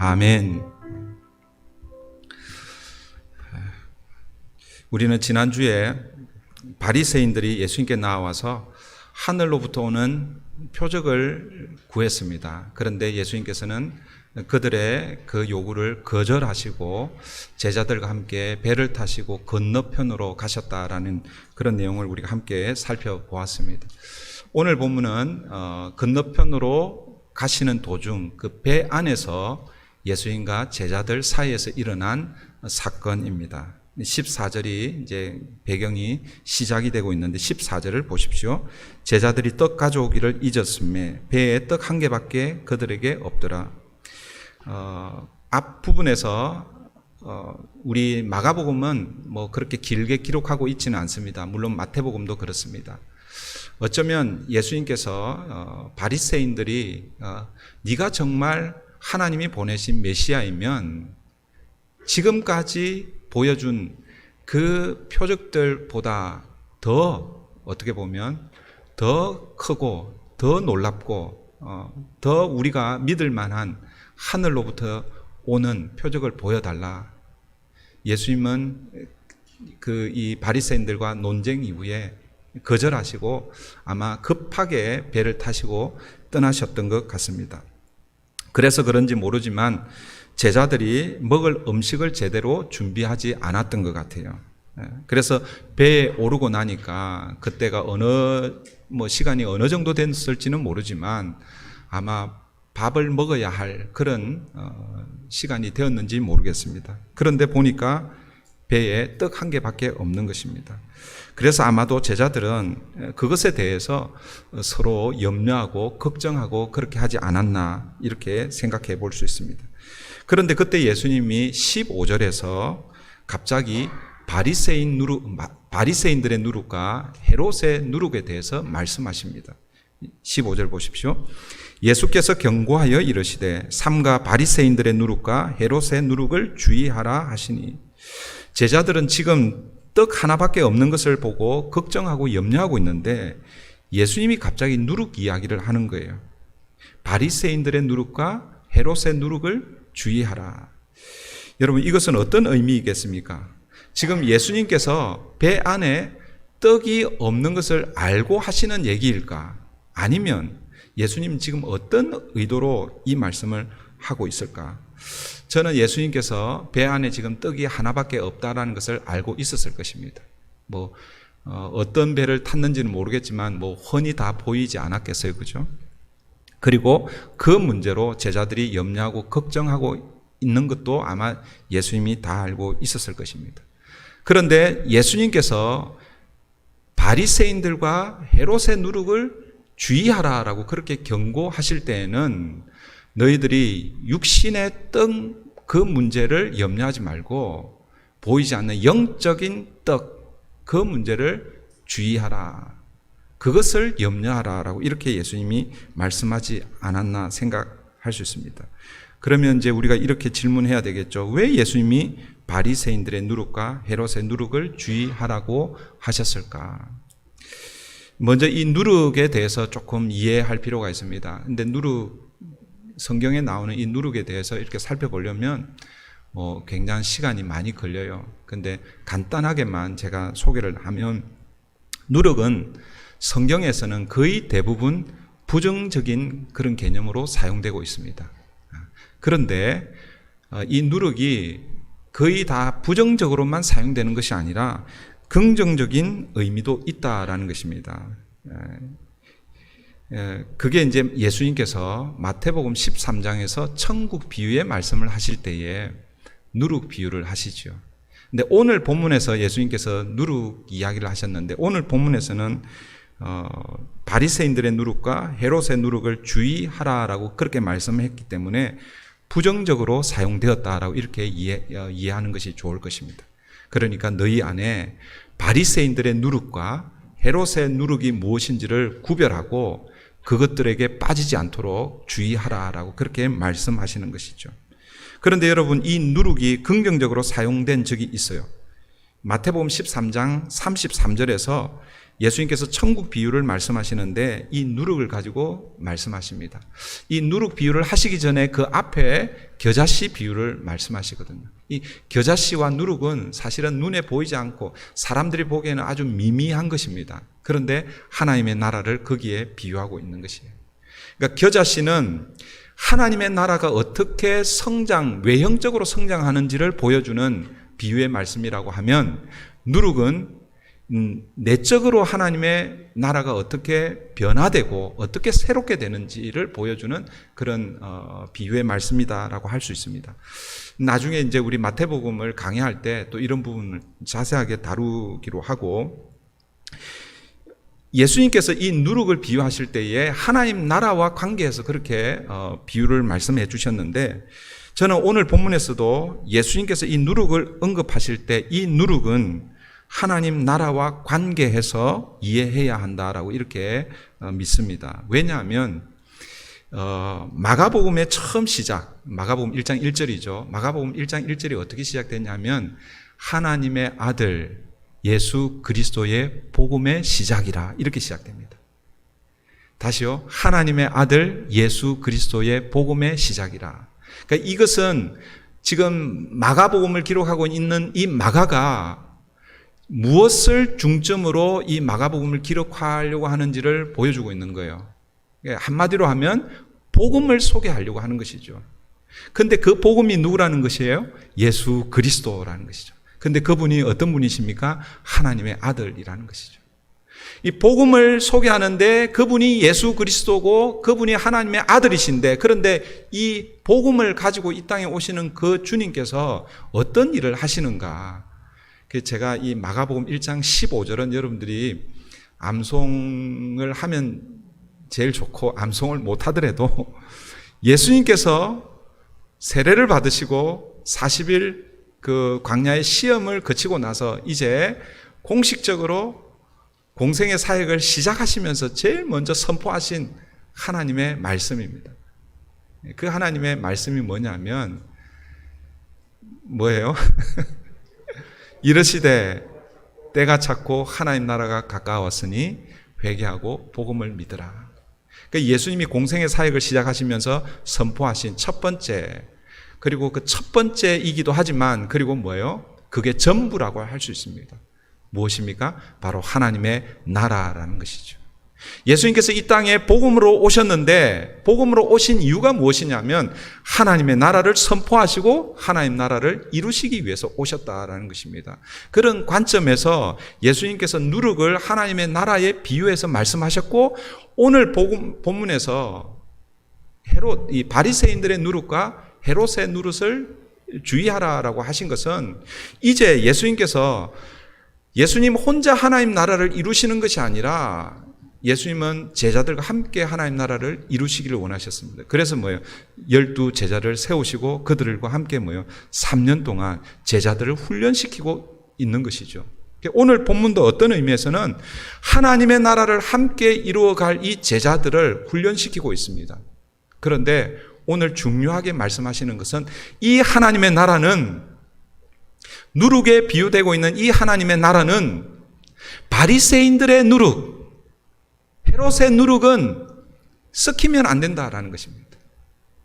아멘. 우리는 지난주에 바리새인들이 예수님께 나와서 하늘로부터 오는 표적을 구했습니다. 그런데 예수님께서는 그들의 그 요구를 거절하시고 제자들과 함께 배를 타시고 건너편으로 가셨다라는 그런 내용을 우리가 함께 살펴보았습니다. 오늘 본문은 건너편으로 가시는 도중 그 배 안에서 예수님과 제자들 사이에서 일어난 사건입니다. 14절이 이제 배경이 시작이 되고 있는데 14절을 보십시오. 제자들이 떡 가져오기를 잊었음에 배에 떡 한 개밖에 그들에게 없더라. 앞부분에서 우리 마가복음은 뭐 그렇게 길게 기록하고 있지는 않습니다. 물론 마태복음도 그렇습니다. 어쩌면 예수님께서 바리새인들이 네가 정말 하나님이 보내신 메시아이면 지금까지 보여준 그 표적들보다 더 어떻게 보면 더 크고 더 놀랍고 더 우리가 믿을 만한 하늘로부터 오는 표적을 보여달라. 예수님은 이 바리새인들과 논쟁 이후에 거절하시고 아마 급하게 배를 타시고 떠나셨던 것 같습니다. 그래서 그런지 모르지만 제자들이 먹을 음식을 제대로 준비하지 않았던 것 같아요. 그래서 배에 오르고 나니까 그때가 시간이 어느 정도 됐을지는 모르지만 아마 밥을 먹어야 할 그런 시간이 되었는지 모르겠습니다. 그런데 보니까 배에 떡 한 개밖에 없는 것입니다. 그래서 아마도 제자들은 그것에 대해서 서로 염려하고 걱정하고 그렇게 하지 않았나 이렇게 생각해 볼 수 있습니다. 그런데 그때 예수님이 15절에서 갑자기 바리새인들의 누룩과 헤롯의 누룩에 대해서 말씀하십니다. 15절 보십시오. 예수께서 경고하여 이르시되 삼가 바리새인들의 누룩과 헤롯의 누룩을 주의하라 하시니, 제자들은 지금 떡 하나밖에 없는 것을 보고 걱정하고 염려하고 있는데 예수님이 갑자기 누룩 이야기를 하는 거예요. 바리새인들의 누룩과 헤롯의 누룩을 주의하라. 여러분, 이것은 어떤 의미이겠습니까? 지금 예수님께서 배 안에 떡이 없는 것을 알고 하시는 얘기일까? 아니면 예수님 지금 어떤 의도로 이 말씀을 하고 있을까? 저는 예수님께서 배 안에 지금 떡이 하나밖에 없다라는 것을 알고 있었을 것입니다. 어떤 배를 탔는지는 모르겠지만 훤히 다 보이지 않았겠어요, 그죠? 그리고 그 문제로 제자들이 염려하고 걱정하고 있는 것도 아마 예수님이 다 알고 있었을 것입니다. 그런데 예수님께서 바리새인들과 헤롯의 누룩을 주의하라라고 그렇게 경고하실 때에는 너희들이 육신의 떡 그 문제를 염려하지 말고 보이지 않는 영적인 떡 그 문제를 주의하라. 그것을 염려하라라고 이렇게 예수님이 말씀하지 않았나 생각할 수 있습니다. 그러면 이제 우리가 이렇게 질문해야 되겠죠. 왜 예수님이 바리새인들의 누룩과 헤롯의 누룩을 주의하라고 하셨을까? 먼저 이 누룩에 대해서 조금 이해할 필요가 있습니다. 근데 성경에 나오는 이 누룩에 대해서 이렇게 살펴보려면 굉장히 시간이 많이 걸려요. 근데 간단하게만 제가 소개를 하면, 누룩은 성경에서는 거의 대부분 부정적인 그런 개념으로 사용되고 있습니다. 그런데 이 누룩이 거의 다 부정적으로만 사용되는 것이 아니라 긍정적인 의미도 있다라는 것입니다. 그게 이제 예수님께서 마태복음 13장에서 천국 비유의 말씀을 하실 때에 누룩 비유를 하시죠. 근데 오늘 본문에서 예수님께서 누룩 이야기를 하셨는데, 오늘 본문에서는 바리새인들의 누룩과 헤롯의 누룩을 주의하라라고 그렇게 말씀했기 때문에 부정적으로 사용되었다라고 이렇게 이해하는 것이 좋을 것입니다. 그러니까 너희 안에 바리새인들의 누룩과 헤롯의 누룩이 무엇인지를 구별하고 그것들에게 빠지지 않도록 주의하라라고 그렇게 말씀하시는 것이죠. 그런데 여러분, 이 누룩이 긍정적으로 사용된 적이 있어요. 마태복음 13장 33절에서 예수님께서 천국 비유를 말씀하시는데 이 누룩을 가지고 말씀하십니다. 이 누룩 비유를 하시기 전에 그 앞에 겨자씨 비유를 말씀하시거든요. 이 겨자씨와 누룩은 사실은 눈에 보이지 않고 사람들이 보기에는 아주 미미한 것입니다. 그런데 하나님의 나라를 거기에 비유하고 있는 것이에요. 그러니까 겨자씨는 하나님의 나라가 어떻게 외형적으로 성장하는지를 보여주는 비유의 말씀이라고 하면, 누룩은 내적으로 하나님의 나라가 어떻게 변화되고 어떻게 새롭게 되는지를 보여주는 그런 비유의 말씀이다라고 할 수 있습니다. 나중에 이제 우리 마태복음을 강의할 때 또 이런 부분을 자세하게 다루기로 하고, 예수님께서 이 누룩을 비유하실 때에 하나님 나라와 관계해서 그렇게 비유를 말씀해 주셨는데, 저는 오늘 본문에서도 예수님께서 이 누룩을 언급하실 때 이 누룩은 하나님 나라와 관계해서 이해해야 한다라고 이렇게 믿습니다. 왜냐하면 마가복음의 처음 시작, 마가복음 1장 1절이죠. 마가복음 1장 1절이 어떻게 시작됐냐면 하나님의 아들 예수 그리스도의 복음의 시작이라 이렇게 시작됩니다. 다시요. 하나님의 아들 예수 그리스도의 복음의 시작이라. 그러니까 이것은 지금 마가복음을 기록하고 있는 이 마가가 무엇을 중점으로 이 마가복음을 기록하려고 하는지를 보여주고 있는 거예요. 한마디로 하면 복음을 소개하려고 하는 것이죠. 그런데 그 복음이 누구라는 것이에요? 예수 그리스도라는 것이죠. 그런데 그분이 어떤 분이십니까? 하나님의 아들이라는 것이죠. 이 복음을 소개하는데 그분이 예수 그리스도고 그분이 하나님의 아들이신데, 그런데 이 복음을 가지고 이 땅에 오시는 그 주님께서 어떤 일을 하시는가? 제가 이 마가복음 1장 15절은 여러분들이 암송을 하면 제일 좋고, 암송을 못 하더라도 예수님께서 세례를 받으시고 40일 그 광야의 시험을 거치고 나서 이제 공식적으로 공생의 사역을 시작하시면서 제일 먼저 선포하신 하나님의 말씀입니다. 그 하나님의 말씀이 뭐냐면 뭐예요? 이르시되 때가 찼고 하나님 나라가 가까웠으니 회개하고 복음을 믿으라. 그러니까 예수님이 공생의 사역을 시작하시면서 선포하신 첫 번째, 그리고 그 첫 번째이기도 하지만 그리고 뭐예요? 그게 전부라고 할 수 있습니다. 무엇입니까? 바로 하나님의 나라라는 것이죠. 예수님께서 이 땅에 복음으로 오셨는데 복음으로 오신 이유가 무엇이냐면 하나님의 나라를 선포하시고 하나님 나라를 이루시기 위해서 오셨다라는 것입니다. 그런 관점에서 예수님께서 누룩을 하나님의 나라에 비유해서 말씀하셨고, 오늘 본문에서 이 바리새인들의 누룩과 헤롯의 누룩을 주의하라라고 하신 것은 이제 예수님 혼자 하나님 나라를 이루시는 것이 아니라 예수님은 제자들과 함께 하나님 나라를 이루시기를 원하셨습니다. 그래서 12 제자를 세우시고 그들과 함께 3년 동안 제자들을 훈련시키고 있는 것이죠. 오늘 본문도 어떤 의미에서는 하나님의 나라를 함께 이루어갈 이 제자들을 훈련시키고 있습니다. 그런데 오늘 중요하게 말씀하시는 것은 이 하나님의 나라는, 누룩에 비유되고 있는 이 하나님의 나라는 바리새인들의 누룩, 헤롯의 누룩은 섞이면 안 된다라는 것입니다.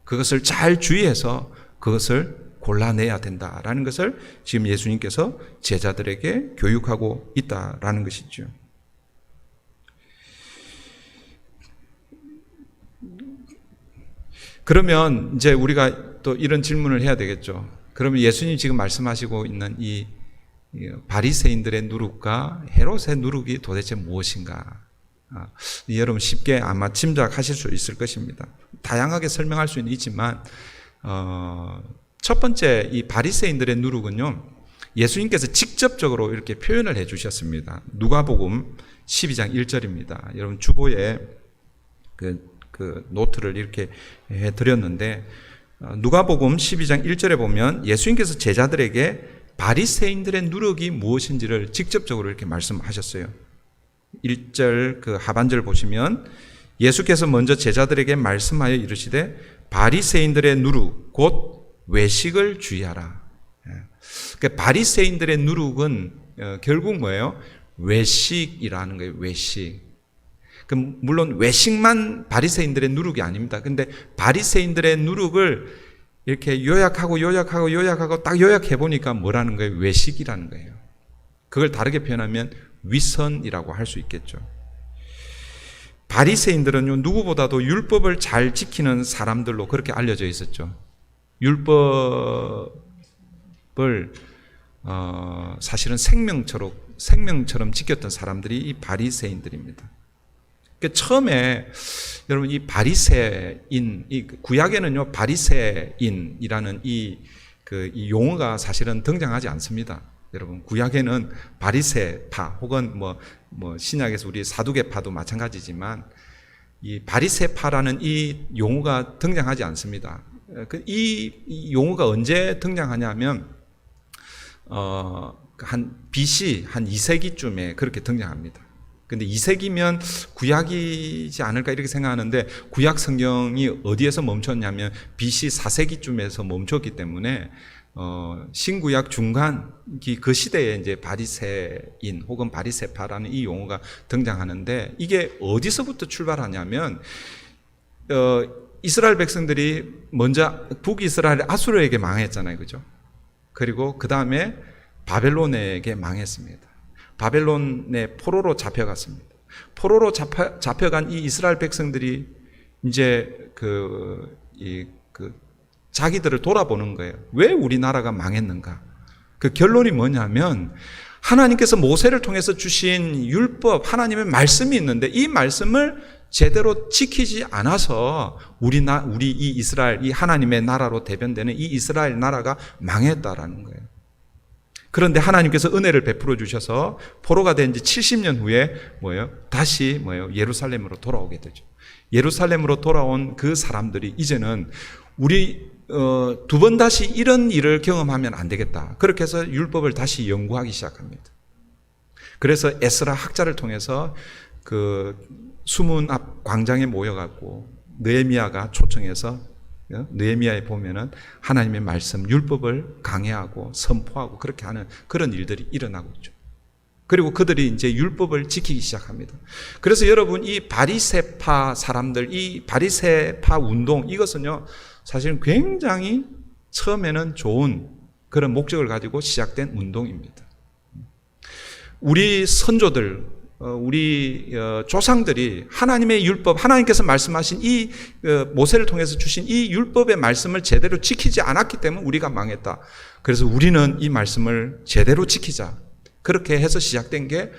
그것을 잘 주의해서 그것을 골라내야 된다라는 것을 지금 예수님께서 제자들에게 교육하고 있다라는 것이죠. 그러면 이제 우리가 또 이런 질문을 해야 되겠죠. 그러면 예수님 지금 말씀하시고 있는 이 바리새인들의 누룩과 헤롯의 누룩이 도대체 무엇인가? 여러분 쉽게 아마 짐작하실 수 있을 것입니다. 다양하게 설명할 수는 있지만 첫 번째 이 바리새인들의 누룩은요, 예수님께서 직접적으로 이렇게 표현을 해주셨습니다. 누가복음 12장 1절입니다. 여러분 주보에 그 노트를 이렇게 해드렸는데, 누가복음 12장 1절에 보면 예수님께서 제자들에게 바리새인들의 누룩이 무엇인지를 직접적으로 이렇게 말씀하셨어요. 1절 그 하반절 보시면 예수께서 먼저 제자들에게 말씀하여 이르시되 바리새인들의 누룩 곧 외식을 주의하라. 그러니까 바리새인들의 누룩은 결국 뭐예요? 외식이라는 거예요. 외식. 물론 외식만 바리새인들의 누룩이 아닙니다. 근데 바리새인들의 누룩을 이렇게 요약하고 딱 요약해 보니까 뭐라는 거예요? 외식이라는 거예요. 그걸 다르게 표현하면 위선이라고 할 수 있겠죠. 바리새인들은요, 누구보다도 율법을 잘 지키는 사람들로 그렇게 알려져 있었죠. 율법을 사실은 생명처럼 지켰던 사람들이 이 바리새인들입니다. 그러니까 처음에 여러분 이 바리새인, 이 구약에는요 바리새인이라는 이 용어가 사실은 등장하지 않습니다. 여러분 구약에는 바리새파 혹은 뭐 신약에서 우리 사두개파도 마찬가지지만 이 바리새파라는 이 용어가 등장하지 않습니다. 이 용어가 언제 등장하냐면 한 BC 한 2세기쯤에 그렇게 등장합니다. 근데 2세기면 구약이지 않을까 이렇게 생각하는데 구약 성경이 어디에서 멈췄냐면 BC 4세기쯤에서 멈췄기 때문에 신구약 중간기 그 시대에 이제 바리새인 혹은 바리새파라는 이 용어가 등장하는데 이게 어디서부터 출발하냐면 이스라엘 백성들이 먼저 북이스라엘 아수르에게 망했잖아요. 그죠? 그리고 그 다음에 바벨론에게 망했습니다. 바벨론의 포로로 잡혀갔습니다. 포로로 잡혀간 이 이스라엘 백성들이 이제 자기들을 돌아보는 거예요. 왜 우리나라가 망했는가? 그 결론이 뭐냐면 하나님께서 모세를 통해서 주신 율법, 하나님의 말씀이 있는데 이 말씀을 제대로 지키지 않아서 우리 이 이스라엘, 이 하나님의 나라로 대변되는 이 이스라엘 나라가 망했다라는 거예요. 그런데 하나님께서 은혜를 베풀어 주셔서 포로가 된 지 70년 후에 다시 예루살렘으로 돌아오게 되죠. 예루살렘으로 돌아온 그 사람들이 이제는 우리 두 번 다시 이런 일을 경험하면 안 되겠다. 그렇게 해서 율법을 다시 연구하기 시작합니다. 그래서 에스라 학자를 통해서 그 수문 앞 광장에 모여갖고 느헤미야가 초청해서 느헤미야에 보면은 하나님의 말씀, 율법을 강해하고 선포하고 그렇게 하는 그런 일들이 일어나고 있죠. 그리고 그들이 이제 율법을 지키기 시작합니다. 그래서 여러분 이 바리새파 사람들, 이 바리새파 운동 이것은요 사실 굉장히 처음에는 좋은 그런 목적을 가지고 시작된 운동입니다. 우리 선조들, 우리 조상들이 하나님의 율법, 하나님께서 말씀하신 이 모세를 통해서 주신 이 율법의 말씀을 제대로 지키지 않았기 때문에 우리가 망했다. 그래서 우리는 이 말씀을 제대로 지키자. 그렇게 해서 시작된 게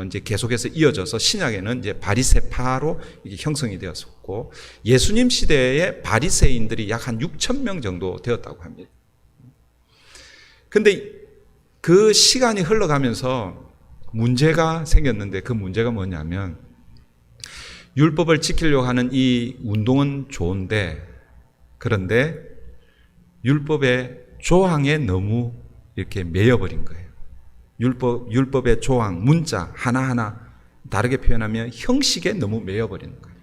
이제 계속해서 이어져서 신약에는 이제 바리새파로 이게 형성이 되었었고 예수님 시대에 바리새인들이 약 한 6천 명 정도 되었다고 합니다. 근데 그 시간이 흘러가면서 문제가 생겼는데 그 문제가 뭐냐면 율법을 지키려고 하는 이 운동은 좋은데 그런데 율법의 조항에 너무 이렇게 매여버린 거예요. 율법의 조항, 문자 하나하나 다르게 표현하면 형식에 너무 매여버리는 거예요.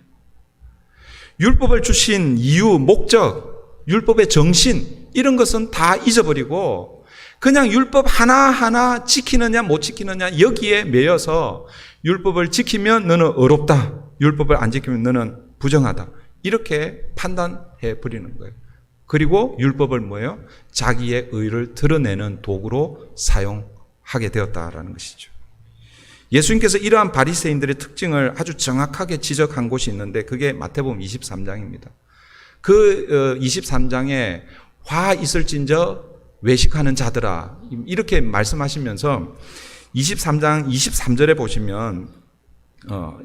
율법을 주신 이유, 목적, 율법의 정신 이런 것은 다 잊어버리고 그냥 율법 하나하나 지키느냐 못 지키느냐 여기에 매여서 율법을 지키면 너는 의롭다. 율법을 안 지키면 너는 부정하다. 이렇게 판단해 버리는 거예요. 그리고 율법을 뭐예요? 자기의 의를 드러내는 도구로 사용하게 되었다라는 것이죠. 예수님께서 이러한 바리새인들의 특징을 아주 정확하게 지적한 곳이 있는데 그게 마태복음 23장입니다. 그 23장에 화 있을진저 외식하는 자들아 이렇게 말씀하시면서 23장 23절에 보시면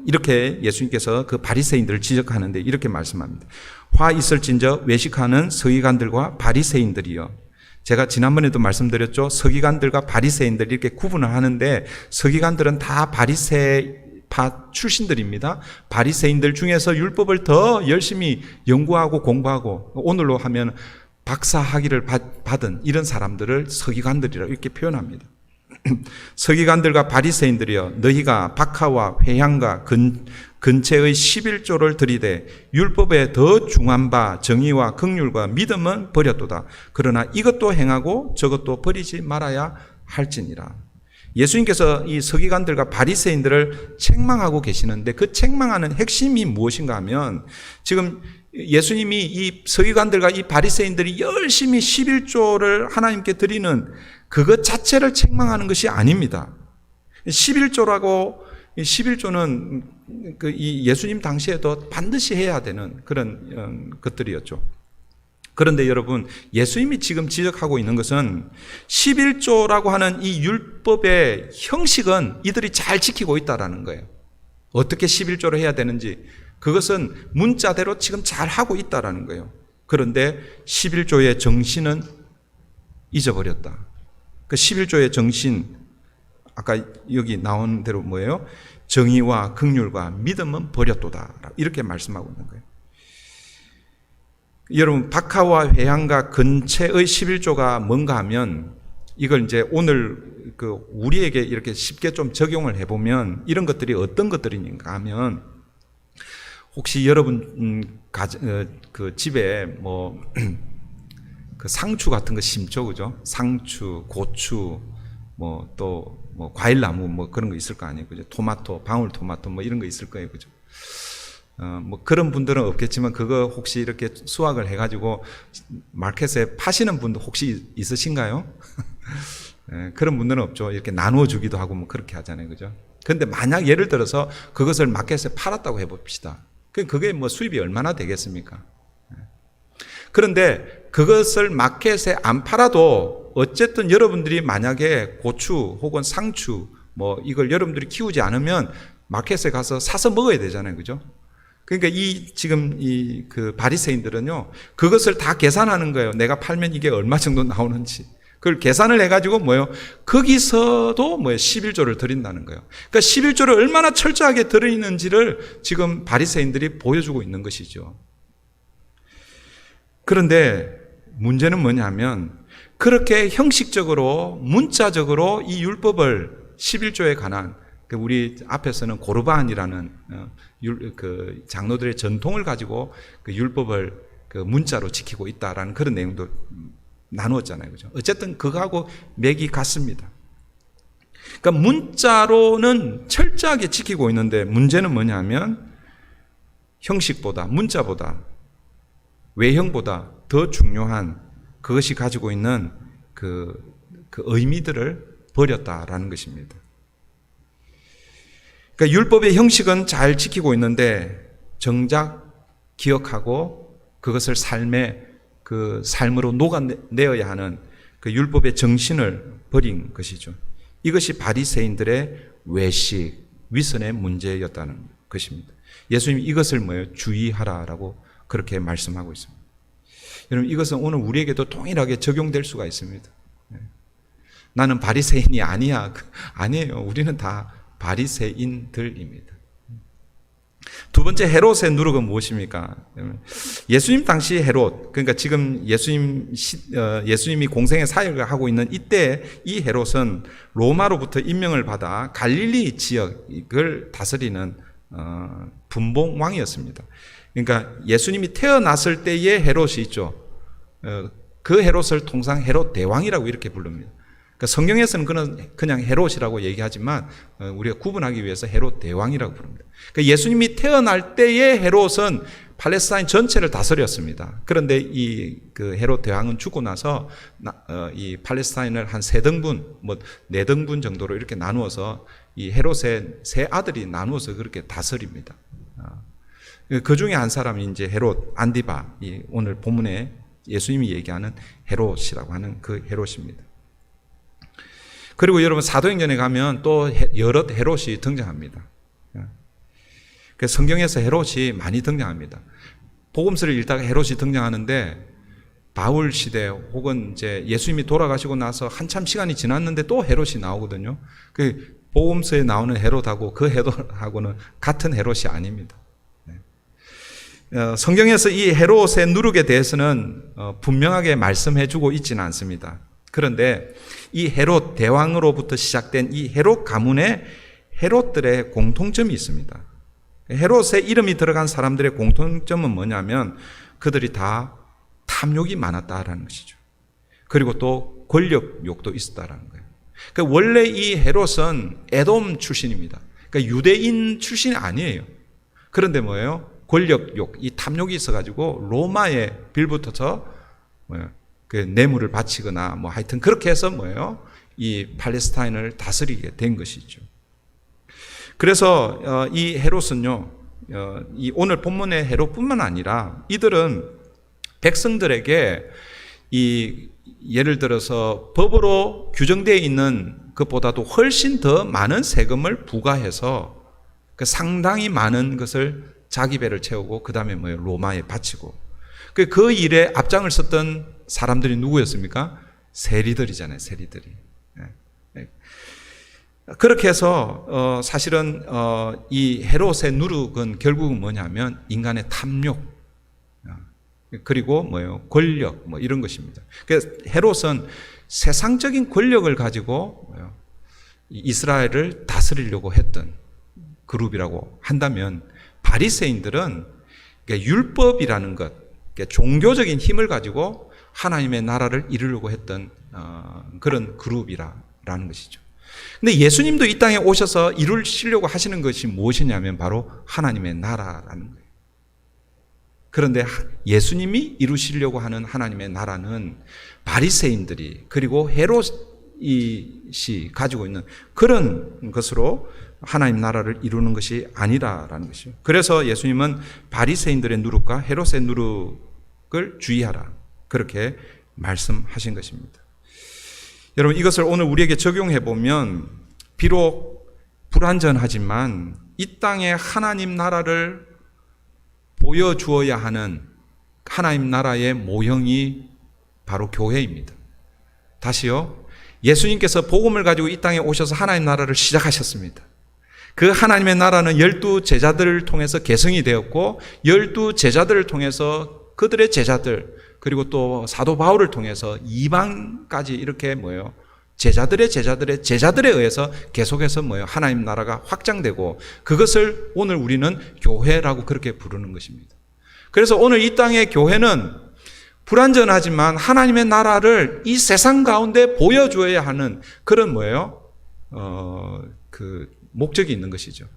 이렇게 예수님께서 그 바리새인들을 지적하는데 이렇게 말씀합니다. 화 있을진저 외식하는 서기관들과 바리새인들이여. 제가 지난번에도 말씀드렸죠. 서기관들과 바리새인들 이렇게 구분을 하는데 서기관들은 다 바리새파 출신들입니다. 바리새인들 중에서 율법을 더 열심히 연구하고 공부하고 오늘로 하면 박사 학위를 받은 이런 사람들을 서기관들이라 이렇게 표현합니다. 서기관들과 바리새인들이여 너희가 박하와 회향과 근체의 11조를 들이되 율법에 더 중한 바 정의와 긍휼과 믿음은 버렸도다. 그러나 이것도 행하고 저것도 버리지 말아야 할지니라. 예수님께서 이 서기관들과 바리새인들을 책망하고 계시는데 그 책망하는 핵심이 무엇인가 하면 지금 예수님이 이 서기관들과 이 바리새인들이 열심히 11조를 하나님께 드리는 그것 자체를 책망하는 것이 아닙니다. 11조는 이 예수님 당시에도 반드시 해야 되는 그런 것들이었죠. 그런데 여러분, 예수님이 지금 지적하고 있는 것은 11조라고 하는 이 율법의 형식은 이들이 잘 지키고 있다라는 거예요. 어떻게 11조를 해야 되는지 그것은 문자대로 지금 잘 하고 있다라는 거예요. 그런데 11조의 정신은 잊어버렸다. 그 11조의 정신, 아까 여기 나온 대로 뭐예요? 정의와 긍휼과 믿음은 버렸도다. 이렇게 말씀하고 있는 거예요. 여러분, 박하와 회향과 근체의 11조가 뭔가 하면 이걸 이제 오늘 우리에게 이렇게 쉽게 좀 적용을 해보면 이런 것들이 어떤 것들인가 하면 혹시 여러분 그 집에 뭐 그 상추 같은 거 심죠, 그죠? 상추, 고추, 뭐 또 뭐 과일나무 뭐 그런 거 있을 거 아니에요, 그죠? 토마토, 방울토마토 뭐 이런 거 있을 거예요, 그죠? 뭐 그런 분들은 없겠지만 그거 혹시 이렇게 수확을 해가지고 마켓에 파시는 분도 혹시 있으신가요? 네, 그런 분들은 없죠. 이렇게 나누어 주기도 하고 뭐 그렇게 하잖아요, 그죠? 그런데 만약 예를 들어서 그것을 마켓에 팔았다고 해봅시다. 그게 뭐 수입이 얼마나 되겠습니까? 그런데 그것을 마켓에 안 팔아도 어쨌든 여러분들이 만약에 고추 혹은 상추 뭐 이걸 여러분들이 키우지 않으면 마켓에 가서 사서 먹어야 되잖아요, 그죠? 그러니까 지금 그 바리새인들은요, 그것을 다 계산하는 거예요. 내가 팔면 이게 얼마 정도 나오는지. 그걸 계산을 해가지고 뭐예요? 거기서도 11조를 드린다는 거예요. 그러니까 11조를 얼마나 철저하게 드리는지를 지금 바리새인들이 보여주고 있는 것이죠. 그런데 문제는 뭐냐면 그렇게 형식적으로 문자적으로 이 율법을 11조에 관한 우리 앞에서는 고르반이라는 그 장로들의 전통을 가지고 그 율법을 그 문자로 지키고 있다라는 그런 내용도 나누었잖아요, 그죠? 어쨌든 그거하고 맥이 같습니다. 그러니까 문자로는 철저하게 지키고 있는데 문제는 뭐냐면 형식보다 문자보다 외형보다 더 중요한 그것이 가지고 있는 그 의미들을 버렸다라는 것입니다. 그러니까 율법의 형식은 잘 지키고 있는데 정작 기억하고 그것을 삶으로 녹아내어야 하는 그 율법의 정신을 버린 것이죠. 이것이 바리새인들의 외식, 위선의 문제였다는 것입니다. 예수님이 이것을 주의하라라고 그렇게 말씀하고 있습니다. 여러분, 이것은 오늘 우리에게도 동일하게 적용될 수가 있습니다. 나는 바리새인이 아니야. 아니에요. 우리는 다 바리새인들입니다. 두 번째 헤롯의 누룩은 무엇입니까? 예수님 당시 헤롯, 그러니까 지금 예수님이 공생의 사역을 하고 있는 이때 이 헤롯은 로마로부터 임명을 받아 갈릴리 지역을 다스리는 분봉왕이었습니다. 그러니까 예수님이 태어났을 때의 헤롯이 있죠. 그 헤롯을 통상 헤롯 대왕이라고 이렇게 부릅니다. 그러니까 성경에서는 그냥 헤롯이라고 얘기하지만 우리가 구분하기 위해서 헤롯 대왕이라고 부릅니다. 그러니까 예수님이 태어날 때의 헤롯은 팔레스타인 전체를 다스렸습니다. 그런데 그 헤롯 대왕은 죽고 나서 이 팔레스타인을 한 3등분, 4등분 정도로 이렇게 나누어서 이 헤롯의 3아들이 나누어서 그렇게 다스립니다. 그 중에 한 사람이 이제 헤롯 안디바, 오늘 본문에 예수님이 얘기하는 헤롯이라고 하는 그 헤롯입니다. 그리고 여러분 사도행전에 가면 또 여러 헤롯이 등장합니다. 그래서 성경에서 헤롯이 많이 등장합니다. 복음서를 읽다가 헤롯이 등장하는데 바울 시대 혹은 이제 예수님이 돌아가시고 나서 한참 시간이 지났는데 또 헤롯이 나오거든요. 그 복음서에 나오는 헤롯하고 그 헤롯하고는 같은 헤롯이 아닙니다. 성경에서 이 헤롯의 누룩에 대해서는 분명하게 말씀해주고 있지는 않습니다. 그런데 이 헤롯 대왕으로부터 시작된 이 헤롯 가문에 헤롯들의 공통점이 있습니다. 헤롯의 이름이 들어간 사람들의 공통점은 뭐냐면 그들이 다 탐욕이 많았다라는 것이죠. 그리고 또 권력욕도 있었다라는 거예요. 그러니까 원래 이 헤롯은 에돔 출신입니다. 그러니까 유대인 출신이 아니에요. 그런데 뭐예요? 권력욕, 이 탐욕이 있어가지고 로마에 빌붙어서 그 뇌물을 바치거나 뭐 하여튼 그렇게 해서 뭐예요? 이 팔레스타인을 다스리게 된 것이죠. 그래서 이 헤롯은요, 이 오늘 본문의 헤롯뿐만 아니라 이들은 백성들에게 이 예를 들어서 법으로 규정되어 있는 것보다도 훨씬 더 많은 세금을 부과해서 그 상당히 많은 것을 자기 배를 채우고 그 다음에 뭐예요? 로마에 바치고 그 일에 앞장을 섰던 사람들이 누구였습니까? 세리들이잖아요. 세리들이. 그렇게 해서 사실은 이 헤롯의 누룩은 결국은 뭐냐면 인간의 탐욕 그리고 뭐예요? 권력 뭐 이런 것입니다. 그래서 헤롯은 세상적인 권력을 가지고 뭐예요? 이스라엘을 다스리려고 했던 그룹이라고 한다면 바리새인들은 율법이라는 것, 종교적인 힘을 가지고 하나님의 나라를 이루려고 했던 그런 그룹이라는 것이죠. 근데 예수님도 이 땅에 오셔서 이루시려고 하시는 것이 무엇이냐면 바로 하나님의 나라라는 거예요. 그런데 예수님이 이루시려고 하는 하나님의 나라는 바리새인들이 그리고 헤롯이 가지고 있는 그런 것으로 하나님 나라를 이루는 것이 아니라라는 것이죠. 그래서 예수님은 바리새인들의 누룩과 헤롯의 누룩을 주의하라 그렇게 말씀하신 것입니다. 여러분 이것을 오늘 우리에게 적용해 보면 비록 불완전하지만 이 땅에 하나님 나라를 보여주어야 하는 하나님 나라의 모형이 바로 교회입니다. 다시요. 예수님께서 복음을 가지고 이 땅에 오셔서 하나님 나라를 시작하셨습니다. 그 하나님의 나라는 12 제자들을 통해서 개성이 되었고 12 제자들을 통해서 그들의 제자들 그리고 또 사도 바울을 통해서 이방까지 이렇게 뭐예요? 제자들의 제자들에 의해서 계속해서 뭐예요? 하나님 나라가 확장되고 그것을 오늘 우리는 교회라고 그렇게 부르는 것입니다. 그래서 오늘 이 땅의 교회는 불완전하지만 하나님의 나라를 이 세상 가운데 보여줘야 하는 그런 뭐예요? 그 목적이 있는 것이죠.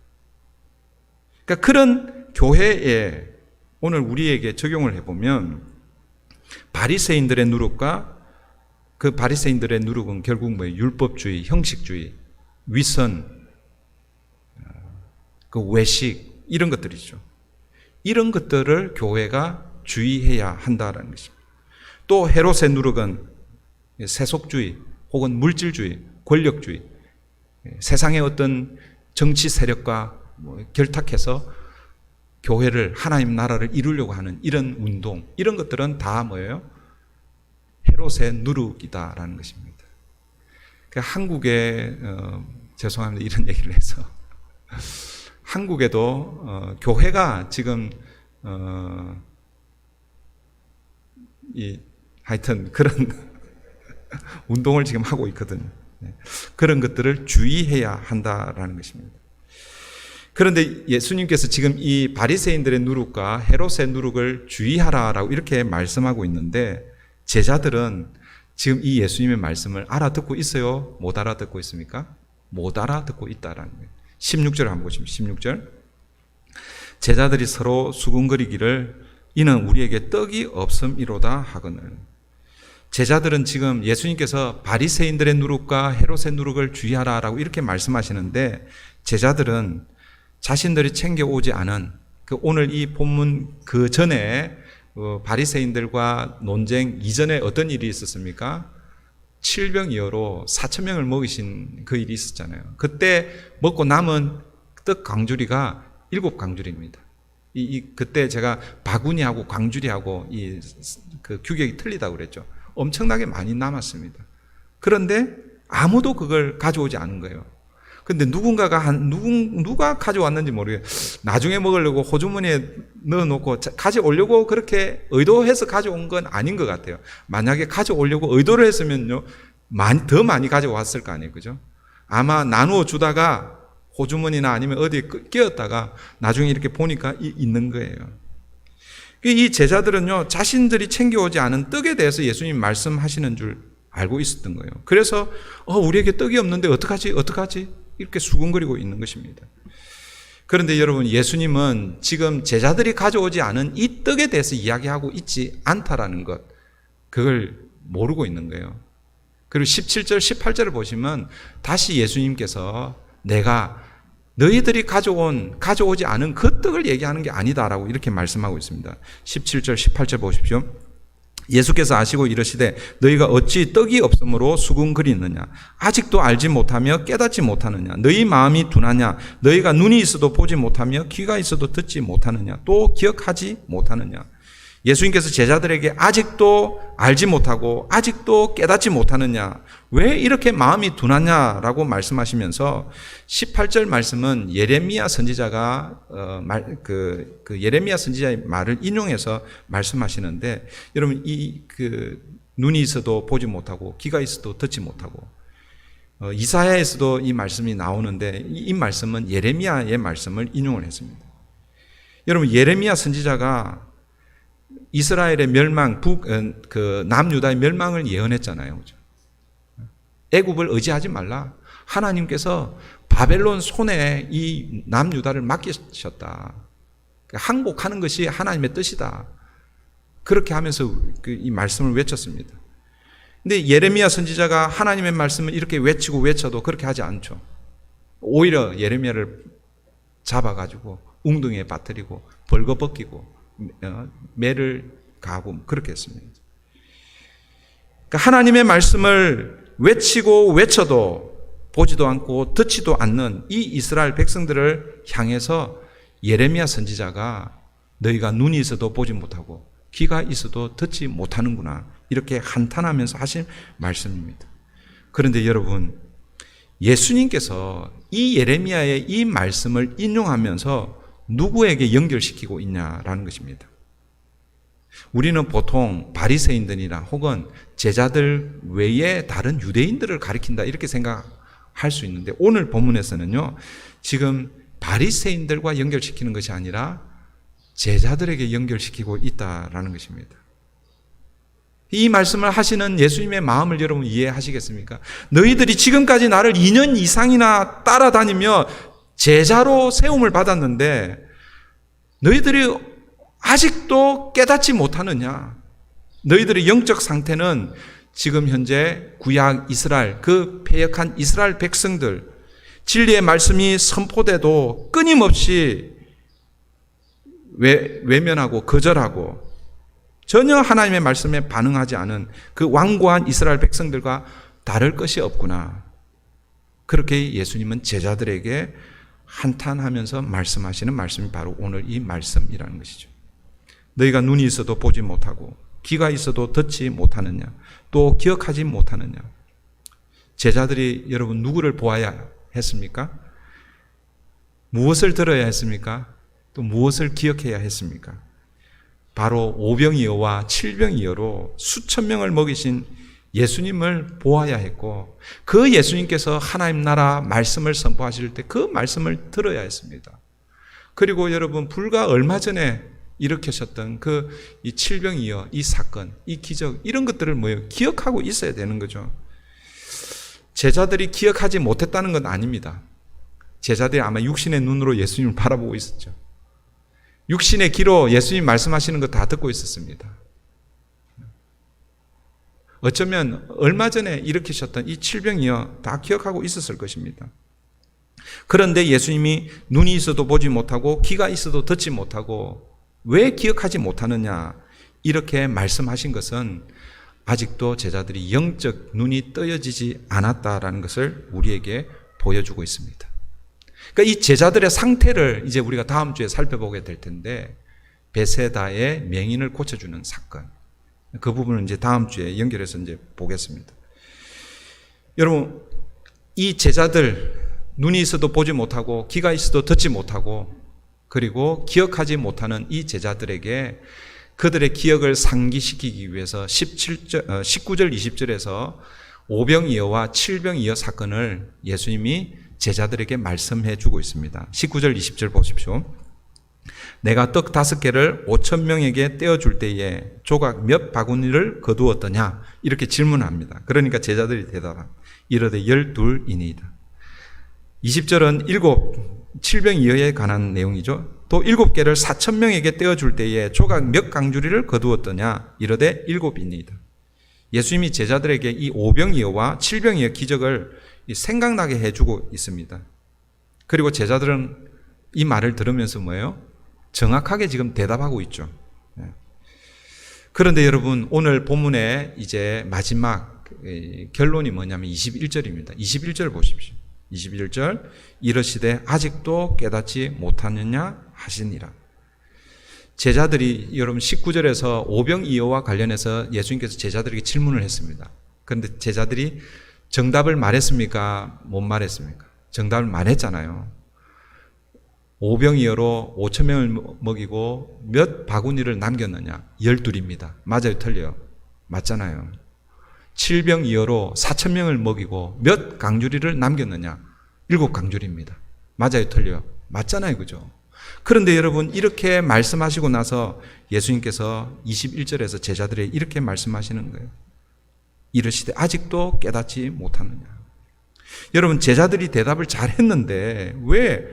그러니까 그런 교회에 오늘 우리에게 적용을 해보면 바리새인들의 누룩과 그 바리새인들의 누룩은 결국 뭐예요? 율법주의, 형식주의, 위선, 그 외식 이런 것들이죠. 이런 것들을 교회가 주의해야 한다는 것입니다. 또 헤롯의 누룩은 세속주의 혹은 물질주의, 권력주의, 세상의 어떤 정치 세력과 결탁해서 교회를 하나님 나라를 이루려고 하는 이런 운동 이런 것들은 다 뭐예요? 헤롯의 누룩이다라는 것입니다. 한국에 죄송합니다 이런 얘기를 해서 한국에도 교회가 지금 하여튼 그런 운동을 지금 하고 있거든요. 그런 것들을 주의해야 한다라는 것입니다. 그런데 예수님께서 지금 이 바리새인들의 누룩과 헤롯의 누룩을 주의하라라고 이렇게 말씀하고 있는데 제자들은 지금 이 예수님의 말씀을 알아듣고 있어요? 못 알아듣고 있습니까? 못 알아듣고 있다라는 거예요. 16절 한번 보시면 16절 제자들이 서로 수군거리기를 이는 우리에게 떡이 없음이로다 하거늘. 제자들은 지금 예수님께서 바리새인들의 누룩과 헤롯의 누룩을 주의하라라고 이렇게 말씀하시는데 제자들은 자신들이 챙겨오지 않은 오늘 이 본문 그 전에 바리새인들과 논쟁 이전에 어떤 일이 있었습니까? 칠병이어로 4,000명을 먹이신 그 일이 있었잖아요. 그때 먹고 남은 떡 강주리가 7강주리입니다. 그때 제가 바구니하고 강주리하고 그 규격이 틀리다고 그랬죠. 엄청나게 많이 남았습니다. 그런데 아무도 그걸 가져오지 않은 거예요. 근데 누가 가져왔는지 모르겠어요. 나중에 먹으려고 호주머니에 넣어놓고 가져오려고 그렇게 의도해서 가져온 건 아닌 것 같아요. 만약에 가져오려고 의도를 했으면요, 더 많이 가져왔을 거 아니에요. 그죠? 아마 나누어 주다가 호주머니나 아니면 어디에 끼었다가 나중에 이렇게 보니까 있는 거예요. 이 제자들은요, 자신들이 챙겨오지 않은 떡에 대해서 예수님 말씀하시는 줄 알고 있었던 거예요. 그래서 우리에게 떡이 없는데 어떡하지? 이렇게 수군거리고 있는 것입니다. 그런데 여러분, 예수님은 지금 제자들이 가져오지 않은 이 떡에 대해서 이야기하고 있지 않다라는 것, 그걸 모르고 있는 거예요. 그리고 17절, 18절을 보시면 다시 예수님께서 내가 너희들이 가져오지 않은 그 떡을 얘기하는 게 아니다라고 이렇게 말씀하고 있습니다. 17절, 18절 보십시오. 예수께서 아시고 이르시되 너희가 어찌 떡이 없으므로 수군거리느냐? 아직도 알지 못하며 깨닫지 못하느냐? 너희 마음이 둔하냐? 너희가 눈이 있어도 보지 못하며 귀가 있어도 듣지 못하느냐? 또 기억하지 못하느냐? 예수님께서 제자들에게 아직도 알지 못하고 아직도 깨닫지 못하느냐? 왜 이렇게 마음이 둔하냐라고 말씀하시면서 18절 말씀은 예레미야 선지자가 예레미야 선지자의 말을 인용해서 말씀하시는데, 여러분 눈이 있어도 보지 못하고 귀가 있어도 듣지 못하고 이사야에서도 이 말씀이 나오는데 이 말씀은 예레미야의 말씀을 인용을 했습니다. 여러분, 예레미야 선지자가 이스라엘의 멸망, 남유다의 멸망을 예언했잖아요. 그죠? 애굽을 의지하지 말라. 하나님께서 바벨론 손에 이 남유다를 맡기셨다. 항복하는 것이 하나님의 뜻이다. 그렇게 하면서 이 말씀을 외쳤습니다. 근데 예레미야 선지자가 하나님의 말씀을 이렇게 외치고 외쳐도 그렇게 하지 않죠. 오히려 예레미야를 잡아가지고 웅덩이에 빠뜨리고 벌거벗기고 매를 가고 그렇게 했습니다. 그러니까 하나님의 말씀을 외치고 외쳐도 보지도 않고 듣지도 않는 이 이스라엘 백성들을 향해서 예레미야 선지자가 너희가 눈이 있어도 보지 못하고 귀가 있어도 듣지 못하는구나, 이렇게 한탄하면서 하신 말씀입니다. 그런데 여러분, 예수님께서 이 예레미야의 이 말씀을 인용하면서 누구에게 연결시키고 있냐라는 것입니다. 우리는 보통 바리새인들이나 혹은 제자들 외에 다른 유대인들을 가리킨다 이렇게 생각할 수 있는데, 오늘 본문에서는요, 지금 바리새인들과 연결시키는 것이 아니라 제자들에게 연결시키고 있다라는 것입니다. 이 말씀을 하시는 예수님의 마음을 여러분 이해하시겠습니까? 너희들이 지금까지 나를 2년 이상이나 따라다니며 제자로 세움을 받았는데 너희들이 아직도 깨닫지 못하느냐? 너희들의 영적 상태는 지금 현재 구약 이스라엘, 그 패역한 이스라엘 백성들, 진리의 말씀이 선포돼도 끊임없이 외면하고 거절하고 전혀 하나님의 말씀에 반응하지 않은 그 완고한 이스라엘 백성들과 다를 것이 없구나. 그렇게 예수님은 제자들에게 한탄하면서 말씀하시는 말씀이 바로 오늘 이 말씀이라는 것이죠. 너희가 눈이 있어도 보지 못하고 귀가 있어도 듣지 못하느냐, 또 기억하지 못하느냐. 제자들이 여러분 누구를 보아야 했습니까? 무엇을 들어야 했습니까? 또 무엇을 기억해야 했습니까? 바로 오병이어와 칠병이어로 수천 명을 먹이신 예수님을 보아야 했고, 그 예수님께서 하나님 나라 말씀을 선포하실 때 그 말씀을 들어야 했습니다. 그리고 여러분, 불과 얼마 전에 일으키셨던 이 칠병이어, 이 사건, 이 기적, 이런 것들을 기억하고 있어야 되는 거죠. 제자들이 기억하지 못했다는 건 아닙니다. 제자들이 아마 육신의 눈으로 예수님을 바라보고 있었죠. 육신의 귀로 예수님 말씀하시는 거 다 듣고 있었습니다. 어쩌면 얼마 전에 일으키셨던 이 칠병이어 다 기억하고 있었을 것입니다. 그런데 예수님이 눈이 있어도 보지 못하고 귀가 있어도 듣지 못하고 왜 기억하지 못하느냐, 이렇게 말씀하신 것은 아직도 제자들이 영적 눈이 떠여지지 않았다라는 것을 우리에게 보여주고 있습니다. 그러니까 이 제자들의 상태를 이제 우리가 다음 주에 살펴보게 될 텐데, 베세다의 맹인을 고쳐주는 사건, 그 부분은 이제 다음 주에 연결해서 이제 보겠습니다. 여러분, 이 제자들, 눈이 있어도 보지 못하고 귀가 있어도 듣지 못하고 그리고 기억하지 못하는 이 제자들에게 그들의 기억을 상기시키기 위해서 19절 20절에서 오병이어와 칠병이어 사건을 예수님이 제자들에게 말씀해 주고 있습니다. 19절 20절 보십시오. 내가 떡 5개를 5,000명에게 떼어줄 때에 조각 몇 바구니를 거두었더냐? 이렇게 질문합니다. 그러니까 제자들이 대답합니다. 이르되 12이니이다. 20절은 7병이어에 관한 내용이죠. 또 7개를 4,000명에게 떼어줄 때에 조각 몇 강주리를 거두었더냐? 이르되 7이니이다. 예수님이 제자들에게 이 5병이어와 7병이어 기적을 생각나게 해주고 있습니다. 그리고 제자들은 이 말을 들으면서 뭐예요? 정확하게 지금 대답하고 있죠. 그런데 여러분, 오늘 본문의 이제 마지막 결론이 뭐냐면 21절입니다. 21절 보십시오. 21절, 이르시되 아직도 깨닫지 못하느냐 하시니라. 제자들이 여러분 19절에서 오병이어와 관련해서 예수님께서 제자들에게 질문을 했습니다. 그런데 제자들이 정답을 말했습니까? 못 말했습니까? 정답을 말했잖아요. 오병이어로 5,000명을 먹이고 몇 바구니를 남겼느냐? 12입니다. 맞아요, 틀려요? 맞잖아요. 7병이어로 4,000명을 먹이고 몇 강주리를 남겼느냐? 7강주리입니다. 맞아요, 틀려요? 맞잖아요, 그죠? 그런데 여러분, 이렇게 말씀하시고 나서 예수님께서 21절에서 제자들에게 이렇게 말씀하시는 거예요. 이르시되 아직도 깨닫지 못하느냐? 여러분, 제자들이 대답을 잘했는데 왜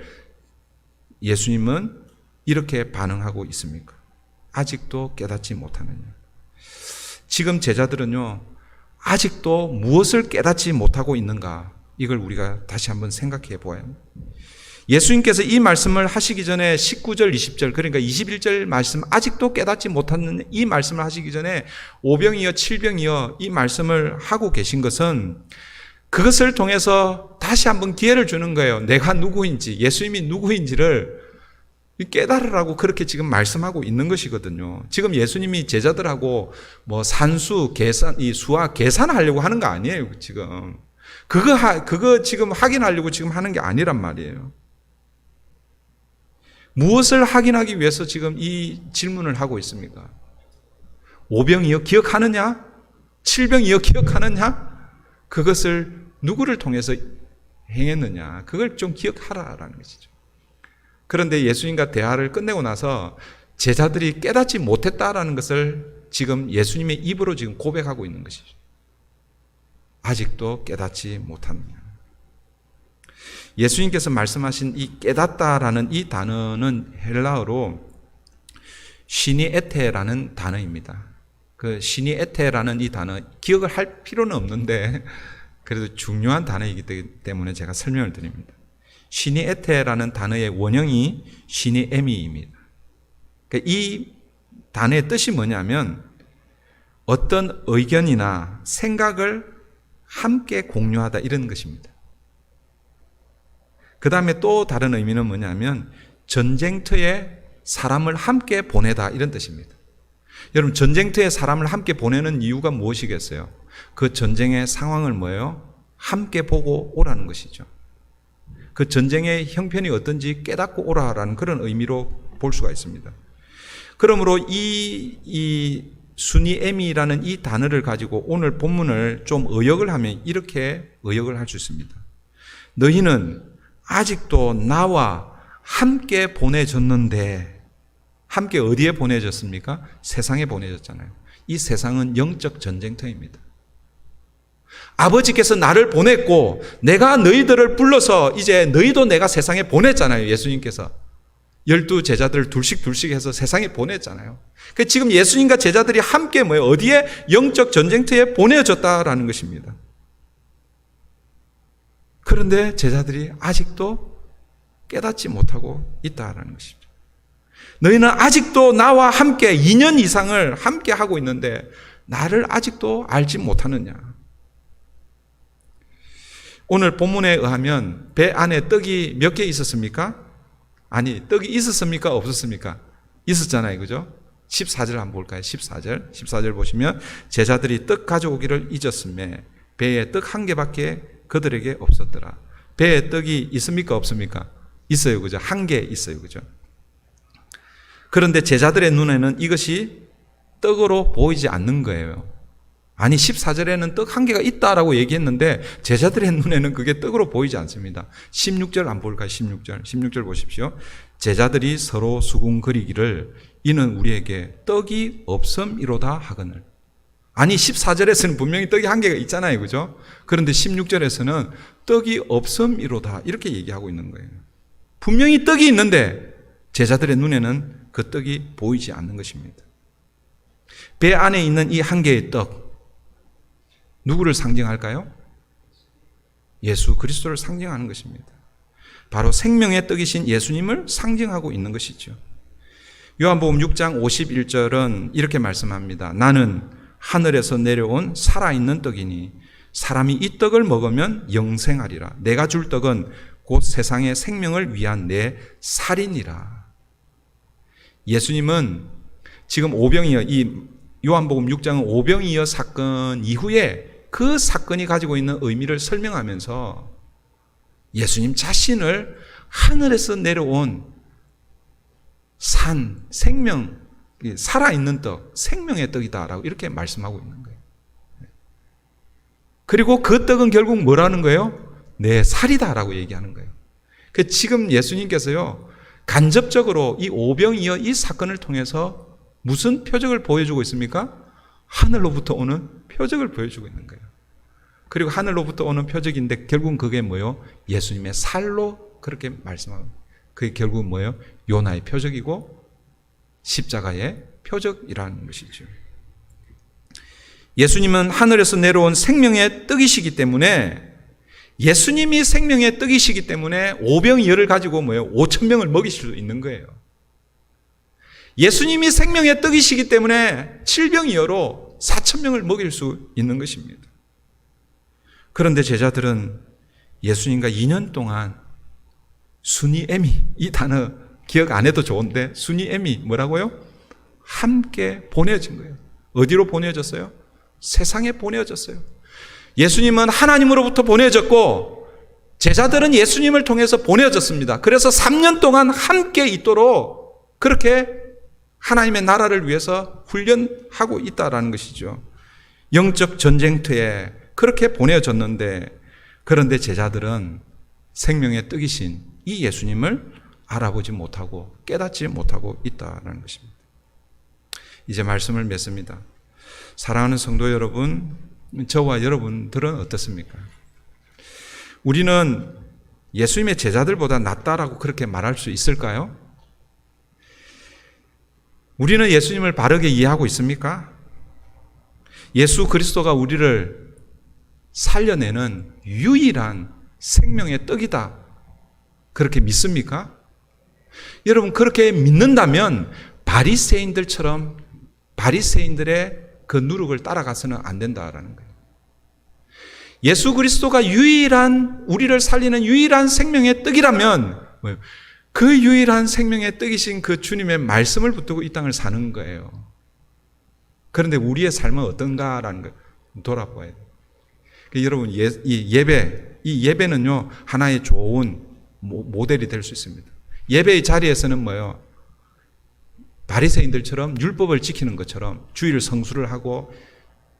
예수님은 이렇게 반응하고 있습니까? 아직도 깨닫지 못하느냐? 지금 제자들은요, 아직도 무엇을 깨닫지 못하고 있는가? 이걸 우리가 다시 한번 생각해 보아요. 예수님께서 이 말씀을 하시기 전에 19절, 20절, 그러니까 21절 말씀, 아직도 깨닫지 못하는 이 말씀을 하시기 전에 5병이여 7병이여 이 말씀을 하고 계신 것은 그것을 통해서 다시 한번 기회를 주는 거예요. 내가 누구인지, 예수님이 누구인지를 깨달으라고 그렇게 지금 말씀하고 있는 것이거든요. 지금 예수님이 제자들하고 뭐 산수, 계산, 이 수학 계산하려고 하는 거 아니에요, 지금. 그거 지금 확인하려고 지금 하는 게 아니란 말이에요. 무엇을 확인하기 위해서 지금 이 질문을 하고 있습니까? 5병이여 기억하느냐? 7병이여 기억하느냐? 그것을 누구를 통해서 행했느냐? 그걸 좀 기억하라라는 것이죠. 그런데 예수님과 대화를 끝내고 나서 제자들이 깨닫지 못했다라는 것을 지금 예수님의 입으로 지금 고백하고 있는 것이죠. 아직도 깨닫지 못하느냐. 예수님께서 말씀하신 이 깨닫다라는 이 단어는 헬라어로 시니에테라는 단어입니다. 그 시니에테라는 이 단어 기억을 할 필요는 없는데 그래도 중요한 단어이기 때문에 제가 설명을 드립니다. 시니에테라는 단어의 원형이 시니에미입니다. 그러니까 이 단어의 뜻이 뭐냐면 어떤 의견이나 생각을 함께 공유하다 이런 것입니다. 그 다음에 또 다른 의미는 뭐냐면 전쟁터에 사람을 함께 보내다 이런 뜻입니다. 여러분, 전쟁터에 사람을 함께 보내는 이유가 무엇이겠어요? 그 전쟁의 상황을 뭐예요? 함께 보고 오라는 것이죠. 그 전쟁의 형편이 어떤지 깨닫고 오라라는 그런 의미로 볼 수가 있습니다. 그러므로 이 수니에미라는 이 단어를 가지고 오늘 본문을 좀 의역을 하면 이렇게 의역을 할 수 있습니다. 너희는 아직도 나와 함께 보내졌는데, 함께 어디에 보내졌습니까? 세상에 보내졌잖아요. 이 세상은 영적 전쟁터입니다. 아버지께서 나를 보냈고 내가 너희들을 불러서 이제 너희도 내가 세상에 보냈잖아요. 예수님께서 12 제자들을 둘씩 해서 세상에 보냈잖아요. 지금 예수님과 제자들이 함께 뭐예요? 어디에? 영적 전쟁터에 보내졌다라는 것입니다. 그런데 제자들이 아직도 깨닫지 못하고 있다라는 것입니다. 너희는 아직도 나와 함께 2년 이상을 함께 하고 있는데 나를 아직도 알지 못하느냐? 오늘 본문에 의하면 배 안에 떡이 몇 개 있었습니까? 아니, 떡이 있었습니까? 없었습니까? 있었잖아요. 그죠? 14절 한번 볼까요? 14절 보시면 제자들이 떡 가져오기를 잊었음에 배에 떡 1개밖에 그들에게 없었더라. 배에 떡이 있습니까? 없습니까? 있어요. 그죠? 1개 있어요. 그죠? 그런데 제자들의 눈에는 이것이 떡으로 보이지 않는 거예요. 아니, 14절에는 떡 1개가 있다라고 얘기했는데 제자들의 눈에는 그게 떡으로 보이지 않습니다. 16절 안 볼까요? 16절 보십시오. 제자들이 서로 수군거리기를 이는 우리에게 떡이 없음이로다 하거늘. 아니 14절에서는 분명히 떡이 한 개가 있잖아요. 그죠? 그런데 16절에서는 떡이 없음이로다 이렇게 얘기하고 있는 거예요. 분명히 떡이 있는데 제자들의 눈에는 그 떡이 보이지 않는 것입니다. 배 안에 있는 이 한 개의 떡, 누구를 상징할까요? 예수 그리스도를 상징하는 것입니다. 바로 생명의 떡이신 예수님을 상징하고 있는 것이죠. 요한복음 6장 51절은 이렇게 말씀합니다. 나는 하늘에서 내려온 살아있는 떡이니 사람이 이 떡을 먹으면 영생하리라. 내가 줄 떡은 곧 세상의 생명을 위한 내 살이니라. 예수님은 지금 오병이어, 이 요한복음 6장은 오병이어 사건 이후에 그 사건이 가지고 있는 의미를 설명하면서 예수님 자신을 하늘에서 내려온 산, 생명, 살아있는 떡, 생명의 떡이다라고 이렇게 말씀하고 있는 거예요. 그리고 그 떡은 결국 뭐라는 거예요? 내 살이다라고 얘기하는 거예요. 지금 예수님께서요, 간접적으로 이 오병이어 이 사건을 통해서 무슨 표적을 보여주고 있습니까? 하늘로부터 오는 표적을 보여주고 있는 거예요. 그리고 하늘로부터 오는 표적인데 결국은 그게 뭐예요? 예수님의 살로 그렇게 말씀하고, 그게 결국은 뭐예요? 요나의 표적이고 십자가의 표적이라는 것이죠. 예수님은 하늘에서 내려온 생명의 떡이시기 때문에, 예수님이 생명의 떡이시기 때문에 오병이어를 가지고 뭐예요? 5,000명을 먹이실 수 있는 거예요. 예수님이 생명의 떡이시기 때문에 7병이어로 4,000명을 먹일 수 있는 것입니다. 그런데 제자들은 예수님과 2년 동안 순이에미, 이 단어 기억 안 해도 좋은데 순이에미 뭐라고요? 함께 보내진 거예요. 어디로 보내졌어요? 세상에 보내졌어요. 예수님은 하나님으로부터 보내졌고 제자들은 예수님을 통해서 보내졌습니다. 그래서 3년 동안 함께 있도록 그렇게 하나님의 나라를 위해서 훈련하고 있다라는 것이죠. 영적 전쟁터에 그렇게 보내졌는데, 그런데 제자들은 생명의 떡이신 이 예수님을 알아보지 못하고 깨닫지 못하고 있다는 것입니다. 이제 말씀을 맺습니다. 사랑하는 성도 여러분, 저와 여러분들은 어떻습니까? 우리는 예수님의 제자들보다 낫다라고 그렇게 말할 수 있을까요? 우리는 예수님을 바르게 이해하고 있습니까? 예수 그리스도가 우리를 살려내는 유일한 생명의 떡이다, 그렇게 믿습니까? 여러분, 그렇게 믿는다면 바리새인들처럼 바리새인들의 그 누룩을 따라가서는 안 된다라는 거예요. 예수 그리스도가 유일한, 우리를 살리는 유일한 생명의 떡이라면 뭐예요? 그 유일한 생명의 떡이신 그 주님의 말씀을 붙들고 이 땅을 사는 거예요. 그런데 우리의 삶은 어떤가라는 걸 돌아봐야 돼요. 여러분, 이 예배는요, 하나의 좋은 모델이 될 수 있습니다. 예배의 자리에서는 뭐예요? 바리새인들처럼 율법을 지키는 것처럼 주일 성수를 하고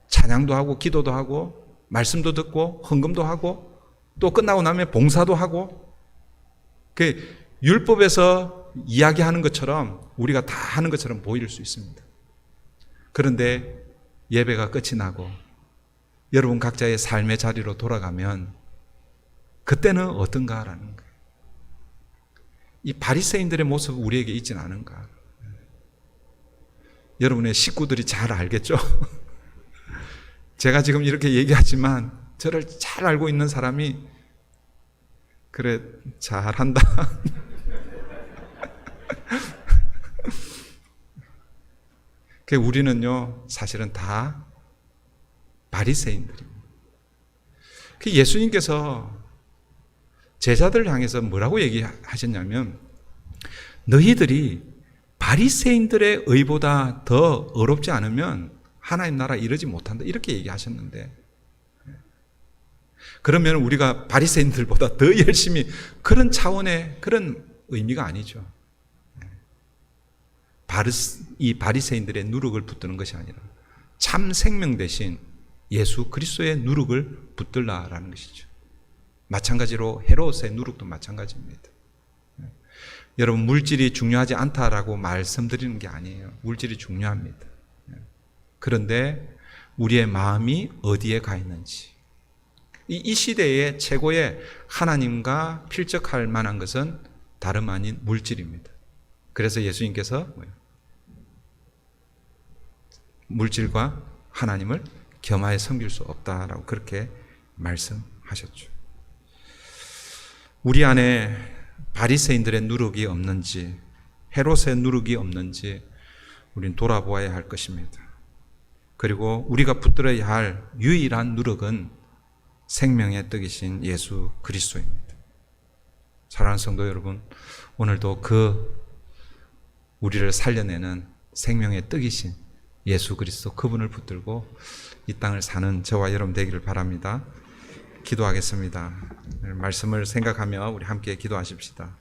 찬양도 하고 기도도 하고 말씀도 듣고 헌금도 하고 또 끝나고 나면 봉사도 하고, 그 율법에서 이야기하는 것처럼 우리가 다 하는 것처럼 보일 수 있습니다. 그런데 예배가 끝이 나고 여러분 각자의 삶의 자리로 돌아가면 그때는 어떤가라는 거예요. 이 바리새인들의 모습 우리에게 있지는 않은가? 여러분의 식구들이 잘 알겠죠? 제가 지금 이렇게 얘기하지만 저를 잘 알고 있는 사람이 그래, 잘한다. 우리는요, 사실은 다 바리새인들입니다. 예수님께서 제자들을 향해서 뭐라고 얘기하셨냐면, 너희들이 바리새인들의 의보다 더 어렵지 않으면 하나님 나라 이르지 못한다, 이렇게 얘기하셨는데, 그러면 우리가 바리새인들보다 더 열심히, 그런 차원의 그런 의미가 아니죠. 이 바리새인들의 누룩을 붙드는 것이 아니라 참 생명 대신 예수 그리스도의 누룩을 붙들라라는 것이죠. 마찬가지로 헤롯의 누룩도 마찬가지입니다. 여러분, 물질이 중요하지 않다라고 말씀드리는 게 아니에요. 물질이 중요합니다. 그런데 우리의 마음이 어디에 가 있는지, 이 시대의 최고의 하나님과 필적할 만한 것은 다름 아닌 물질입니다. 그래서 예수님께서 물질과 하나님을 겸하여 섬길 수 없다라고 그렇게 말씀하셨죠. 우리 안에 바리새인들의 누룩이 없는지, 헤롯의 누룩이 없는지 우리는 돌아보아야 할 것입니다. 그리고 우리가 붙들어야 할 유일한 누룩은 생명의 떡이신 예수 그리스도입니다. 사랑하는 성도 여러분, 오늘도 우리를 살려내는 생명의 떡이신 예수 그리스도, 그분을 붙들고 이 땅을 사는 저와 여러분 되기를 바랍니다. 기도하겠습니다. 말씀을 생각하며 우리 함께 기도하십시다.